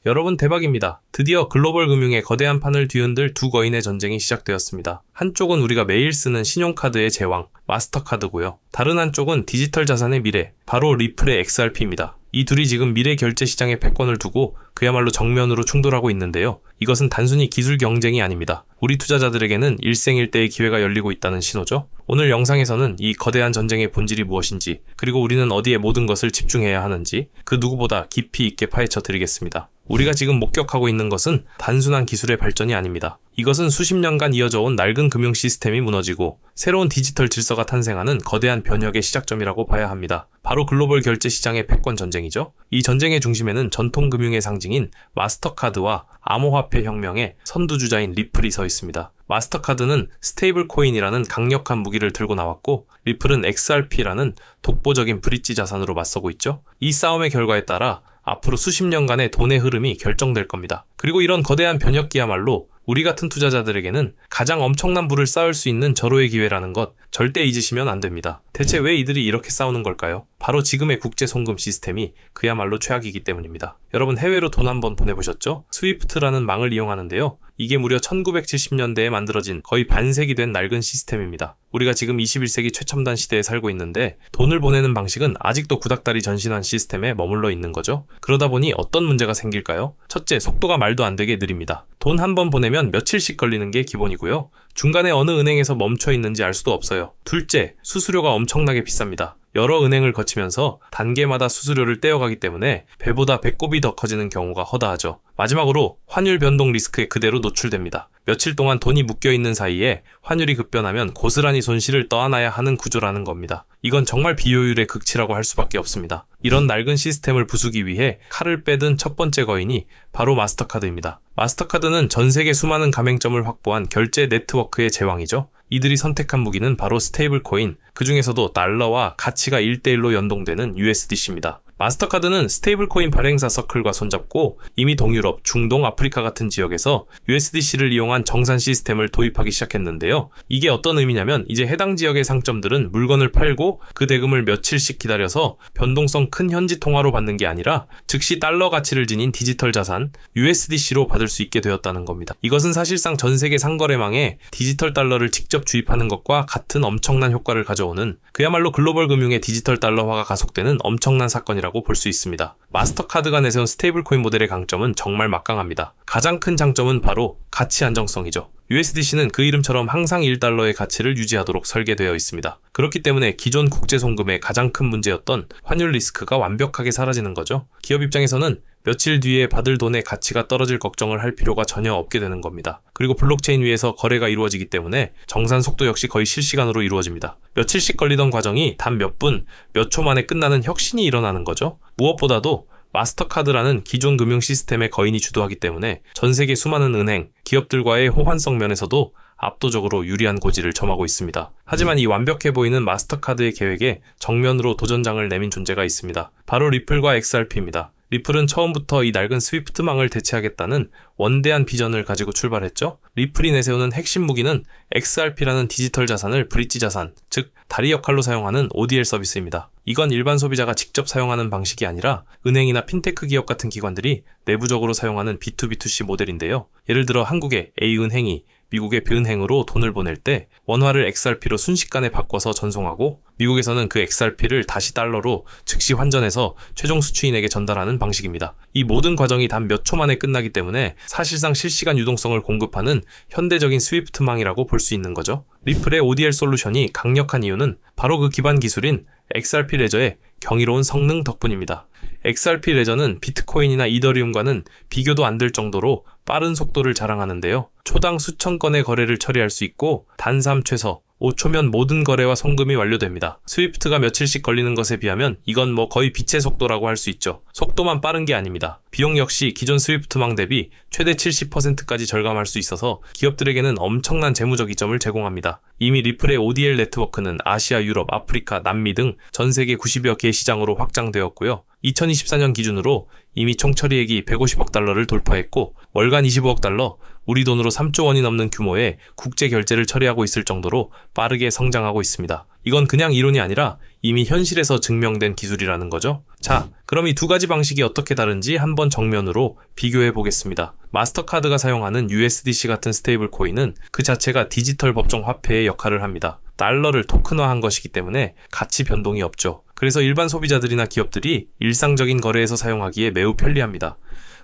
여러분 대박입니다. 드디어 글로벌 금융의 거대한 판을 뒤흔들 두 거인의 전쟁이 시작되었습니다. 한쪽은 우리가 매일 쓰는 신용카드의 제왕, 마스터카드고요. 다른 한쪽은 디지털 자산의 미래, 바로 리플의 XRP입니다. 이 둘이 지금 미래 결제 시장의 패권을 두고 그야말로 정면으로 충돌하고 있는데요. 이것은 단순히 기술 경쟁이 아닙니다. 우리 투자자들에게는 일생일대의 기회가 열리고 있다는 신호죠. 오늘 영상에서는 이 거대한 전쟁의 본질이 무엇인지, 그리고 우리는 어디에 모든 것을 집중해야 하는지 그 누구보다 깊이 있게 파헤쳐 드리겠습니다. 우리가 지금 목격하고 있는 것은 단순한 기술의 발전이 아닙니다. 이것은 수십 년간 이어져 온 낡은 금융 시스템이 무너지고 새로운 디지털 질서가 탄생하는 거대한 변혁의 시작점이라고 봐야 합니다. 바로 글로벌 결제 시장의 패권 전쟁이죠. 이 전쟁의 중심에는 전통 금융의 상징인 마스터카드와 암호화폐 혁명의 선두주자인 리플이 서 있습니다. 마스터카드는 스테이블 코인이라는 강력한 무기를 들고 나왔고, 리플은 XRP라는 독보적인 브릿지 자산으로 맞서고 있죠. 이 싸움의 결과에 따라 앞으로 수십 년간의 돈의 흐름이 결정될 겁니다. 그리고 이런 거대한 변혁기야말로 우리 같은 투자자들에게는 가장 엄청난 부를 쌓을 수 있는 절호의 기회라는 것 절대 잊으시면 안 됩니다. 대체 왜 이들이 이렇게 싸우는 걸까요? 바로 지금의 국제 송금 시스템이 그야말로 최악이기 때문입니다. 여러분 해외로 돈 한번 보내보셨죠? 스위프트라는 망을 이용하는데요. 이게 무려 1970년대에 만들어진 거의 반세기 된 낡은 시스템입니다. 우리가 지금 21세기 최첨단 시대에 살고 있는데 돈을 보내는 방식은 아직도 구닥다리 전신한 시스템에 머물러 있는 거죠. 그러다 보니 어떤 문제가 생길까요? 첫째, 속도가 말도 안 되게 느립니다. 돈 한 번 보내면 며칠씩 걸리는 게 기본이고요. 중간에 어느 은행에서 멈춰 있는지 알 수도 없어요. 둘째, 수수료가 엄청나게 비쌉니다. 여러 은행을 거치면서 단계마다 수수료를 떼어가기 때문에 배보다 배꼽이 더 커지는 경우가 허다하죠. 마지막으로 환율 변동 리스크에 그대로 노출됩니다. 며칠 동안 돈이 묶여있는 사이에 환율이 급변하면 고스란히 손실을 떠안아야 하는 구조라는 겁니다. 이건 정말 비효율의 극치라고 할 수밖에 없습니다. 이런 낡은 시스템을 부수기 위해 칼을 빼든 첫 번째 거인이 바로 마스터카드입니다. 마스터카드는 전 세계 수많은 가맹점을 확보한 결제 네트워크의 제왕이죠. 이들이 선택한 무기는 바로 스테이블 코인, 그 중에서도 달러와 가치가 1대1로 연동되는 USDC입니다. 마스터카드는 스테이블 코인 발행사 서클과 손잡고 이미 동유럽, 중동, 아프리카 같은 지역에서 USDC를 이용한 정산 시스템을 도입하기 시작했는데요. 이게 어떤 의미냐면 이제 해당 지역의 상점들은 물건을 팔고 그 대금을 며칠씩 기다려서 변동성 큰 현지 통화로 받는 게 아니라 즉시 달러 가치를 지닌 디지털 자산 USDC로 받을 수 있게 되었다는 겁니다. 이것은 사실상 전 세계 상거래망에 디지털 달러를 직접 주입하는 것과 같은 엄청난 효과를 가져오는, 그야말로 글로벌 금융의 디지털 달러화가 가속되는 엄청난 사건이라고 볼 수 있습니다. 마스터카드가 내세운 스테이블 코인 모델의 강점은 정말 막강합니다. 가장 큰 장점은 바로 가치 안정성이죠. USDC는 그 이름처럼 항상 1달러의 가치를 유지하도록 설계되어 있습니다. 그렇기 때문에 기존 국제 송금의 가장 큰 문제였던 환율 리스크가 완벽하게 사라지는 거죠. 기업 입장에서는 며칠 뒤에 받을 돈의 가치가 떨어질 걱정을 할 필요가 전혀 없게 되는 겁니다. 그리고 블록체인 위에서 거래가 이루어지기 때문에 정산 속도 역시 거의 실시간으로 이루어집니다. 며칠씩 걸리던 과정이 단 몇 분, 몇 초 만에 끝나는 혁신이 일어나는 거죠. 무엇보다도 마스터카드라는 기존 금융 시스템의 거인이 주도하기 때문에 전 세계 수많은 은행, 기업들과의 호환성 면에서도 압도적으로 유리한 고지를 점하고 있습니다. 하지만 이 완벽해 보이는 마스터카드의 계획에 정면으로 도전장을 내민 존재가 있습니다. 바로 리플과 XRP입니다. 리플은 처음부터 이 낡은 스위프트망을 대체하겠다는 원대한 비전을 가지고 출발했죠. 리플이 내세우는 핵심 무기는 XRP라는 디지털 자산을 브릿지 자산, 즉 다리 역할로 사용하는 ODL 서비스입니다. 이건 일반 소비자가 직접 사용하는 방식이 아니라 은행이나 핀테크 기업 같은 기관들이 내부적으로 사용하는 B2B2C 모델인데요. 예를 들어 한국의 A은행이 미국의 B은행으로 돈을 보낼 때 원화를 XRP로 순식간에 바꿔서 전송하고, 미국에서는 그 XRP를 다시 달러로 즉시 환전해서 최종 수취인에게 전달하는 방식입니다. 이 모든 과정이 단 몇 초 만에 끝나기 때문에 사실상 실시간 유동성을 공급하는 현대적인 스위프트망이라고 볼 수 있는 거죠. 리플의 ODL 솔루션이 강력한 이유는 바로 그 기반 기술인 XRP 레저의 경이로운 성능 덕분입니다. XRP 레저는 비트코인이나 이더리움과는 비교도 안 될 정도로 빠른 속도를 자랑하는데요. 초당 수천 건의 거래를 처리할 수 있고 단삼 최소 5초면 모든 거래와 송금이 완료됩니다. 스위프트가 며칠씩 걸리는 것에 비하면 이건 거의 빛의 속도라고 할 수 있죠. 속도만 빠른 게 아닙니다. 비용 역시 기존 스위프트망 대비 최대 70%까지 절감할 수 있어서 기업들에게는 엄청난 재무적 이점을 제공합니다. 이미 리플의 ODL 네트워크는 아시아, 유럽, 아프리카, 남미 등 전 세계 90여 개 시장으로 확장되었고요. 2024년 기준으로 이미 총처리액이 150억 달러를 돌파했고 월간 25억 달러, 우리 돈으로 3조 원이 넘는 규모의 국제 결제를 처리하고 있을 정도로 빠르게 성장하고 있습니다. 이건 그냥 이론이 아니라 이미 현실에서 증명된 기술이라는 거죠. 자, 그럼 이 두 가지 방식이 어떻게 다른지 한번 정면으로 비교해 보겠습니다. 마스터카드가 사용하는 USDC 같은 스테이블 코인은 그 자체가 디지털 법정 화폐의 역할을 합니다. 달러를 토큰화한 것이기 때문에 가치 변동이 없죠. 그래서 일반 소비자들이나 기업들이 일상적인 거래에서 사용하기에 매우 편리합니다.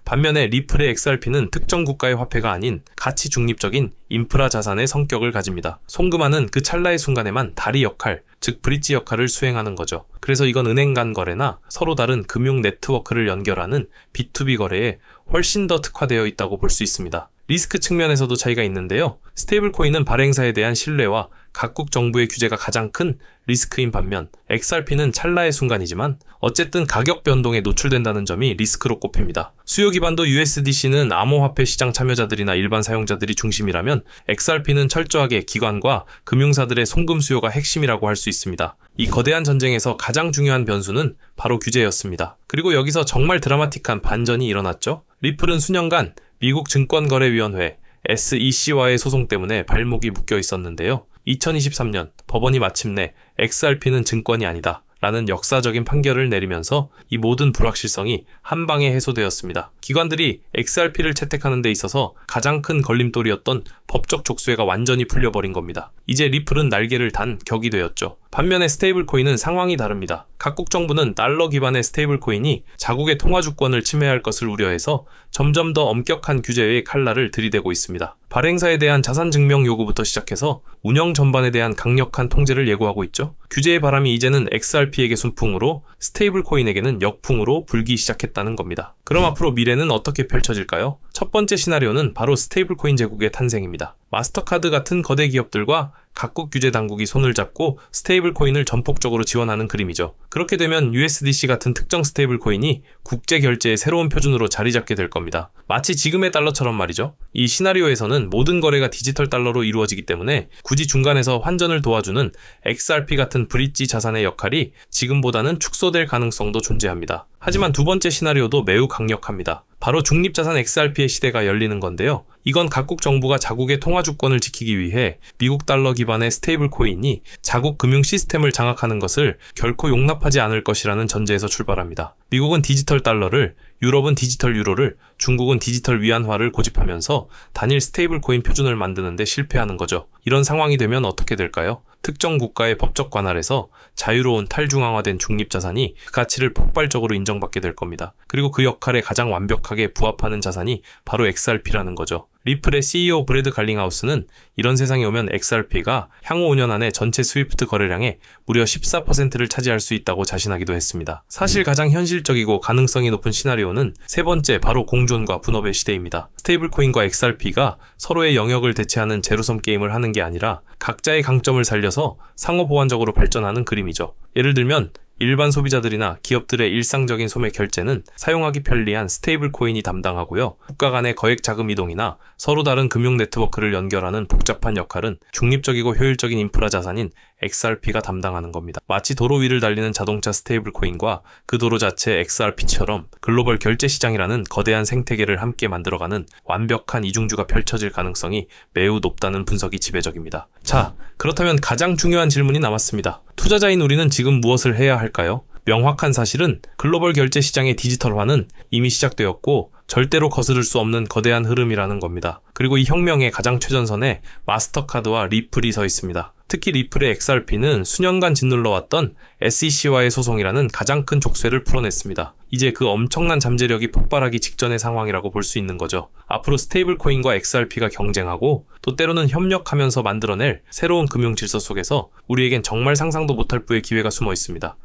반면에 리플의 XRP는 특정 국가의 화폐가 아닌 가치 중립적인 인프라 자산의 성격을 가집니다. 송금하는 그 찰나의 순간에만 다리 역할, 즉 브릿지 역할을 수행하는 거죠. 그래서 이건 은행 간 거래나 서로 다른 금융 네트워크를 연결하는 B2B 거래에 훨씬 더 특화되어 있다고 볼 수 있습니다. 리스크 측면에서도 차이가 있는데요. 스테이블 코인은 발행사에 대한 신뢰와 각국 정부의 규제가 가장 큰 리스크인 반면 XRP는 찰나의 순간이지만 어쨌든 가격 변동에 노출된다는 점이 리스크로 꼽힙니다. 수요 기반도 USDC는 암호화폐 시장 참여자들이나 일반 사용자들이 중심이라면 XRP는 철저하게 기관과 금융사들의 송금 수요가 핵심이라고 할 수 있습니다. 이 거대한 전쟁에서 가장 중요한 변수는 바로 규제였습니다. 그리고 여기서 정말 드라마틱한 반전이 일어났죠. 리플은 수년간 미국 증권거래위원회 SEC와의 소송 때문에 발목이 묶여 있었는데요. 2023년 법원이 마침내 XRP는 증권이 아니다 라는 역사적인 판결을 내리면서 이 모든 불확실성이 한 방에 해소되었습니다. 기관들이 XRP를 채택하는 데 있어서 가장 큰 걸림돌이었던 법적 족쇄가 완전히 풀려버린 겁니다. 이제 리플은 날개를 단 격이 되었죠. 반면에 스테이블 코인은 상황이 다릅니다. 각국 정부는 달러 기반의 스테이블 코인이 자국의 통화 주권을 침해할 것을 우려해서 점점 더 엄격한 규제의 칼날을 들이대고 있습니다. 발행사에 대한 자산 증명 요구부터 시작해서 운영 전반에 대한 강력한 통제를 예고하고 있죠. 규제의 바람이 이제는 XRP에게 순풍으로 스테이블 코인에게는 역풍으로 불기 시작했다는 겁니다. 그럼 앞으로 미래는 어떻게 펼쳐질까요? 첫 번째 시나리오는 바로 스테이블 코인 제국의 탄생입니다. 마스터카드 같은 거대 기업들과 각국 규제 당국이 손을 잡고 스테이블 코인을 전폭적으로 지원하는 그림이죠. 그렇게 되면 USDC 같은 특정 스테이블 코인이 국제 결제의 새로운 표준으로 자리 잡게 될 겁니다. 마치 지금의 달러처럼 말이죠. 이 시나리오에서는 모든 거래가 디지털 달러로 이루어지기 때문에 굳이 중간에서 환전을 도와주는 XRP 같은 브릿지 자산의 역할이 지금보다는 축소될 가능성도 존재합니다. 하지만 두 번째 시나리오도 매우 강력합니다. 바로 중립자산 XRP의 시대가 열리는 건데요. 이건 각국 정부가 자국의 통화 주권을 지키기 위해 미국 달러 기반의 스테이블 코인이 자국 금융 시스템을 장악하는 것을 결코 용납하지 않을 것이라는 전제에서 출발합니다. 미국은 디지털 달러를, 유럽은 디지털 유로를, 중국은 디지털 위안화를 고집하면서 단일 스테이블 코인 표준을 만드는 데 실패하는 거죠. 이런 상황이 되면 어떻게 될까요? 특정 국가의 법적 관할에서 자유로운 탈중앙화된 중립자산이 그 가치를 폭발적으로 인정받게 될 겁니다. 그리고 그 역할에 가장 완벽하게 부합하는 자산이 바로 XRP라는 거죠. 리플의 CEO 브래드 갈링하우스는 이런 세상에 오면 XRP가 향후 5년 안에 전체 스위프트 거래량의 무려 14%를 차지할 수 있다고 자신하기도 했습니다. 사실 가장 현실적이고 가능성이 높은 시나리오는 세 번째, 바로 공존과 분업의 시대입니다. 스테이블코인과 XRP가 서로의 영역을 대체하는 제로섬 게임을 하는 게 아니라 각자의 강점을 살려서 상호 보완적으로 발전하는 그림이죠. 예를 들면 일반 소비자들이나 기업들의 일상적인 소매 결제는 사용하기 편리한 스테이블 코인이 담당하고요. 국가 간의 거액 자금 이동이나 서로 다른 금융 네트워크를 연결하는 복잡한 역할은 중립적이고 효율적인 인프라 자산인 XRP가 담당하는 겁니다. 마치 도로 위를 달리는 자동차 스테이블 코인과 그 도로 자체 XRP처럼 글로벌 결제 시장이라는 거대한 생태계를 함께 만들어가는 완벽한 이중주가 펼쳐질 가능성이 매우 높다는 분석이 지배적입니다. 자, 그렇다면 가장 중요한 질문이 남았습니다. 투자자인 우리는 지금 무엇을 해야 할까요? 명확한 사실은 글로벌 결제 시장의 디지털화는 이미 시작되었고 절대로 거스를 수 없는 거대한 흐름이라는 겁니다. 그리고 이 혁명의 가장 최전선에 마스터카드와 리플이 서 있습니다. 특히 리플의 XRP는 수년간 짓눌러왔던 SEC와의 소송이라는 가장 큰 족쇄를 풀어냈습니다. 이제 그 엄청난 잠재력이 폭발하기 직전의 상황이라고 볼 수 있는 거죠. 앞으로 스테이블 코인과 XRP가 경쟁하고 또 때로는 협력하면서 만들어낼 새로운 금융 질서 속에서 우리에겐 정말 상상도 못할 부의 기회가 숨어 있습니다.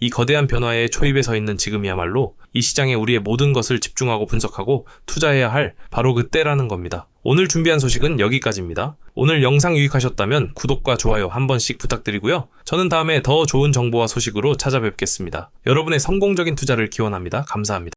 이 거대한 변화의 초입에 서 있는 지금이야말로 이 시장에 우리의 모든 것을 집중하고 분석하고 투자해야 할 바로 그때라는 겁니다. 오늘 준비한 소식은 여기까지입니다. 오늘 영상 유익하셨다면 구독과 좋아요 한 번씩 부탁드리고요. 저는 다음에 더 좋은 정보와 소식으로 찾아뵙겠습니다. 여러분의 성공적인 투자를 기원합니다. 감사합니다.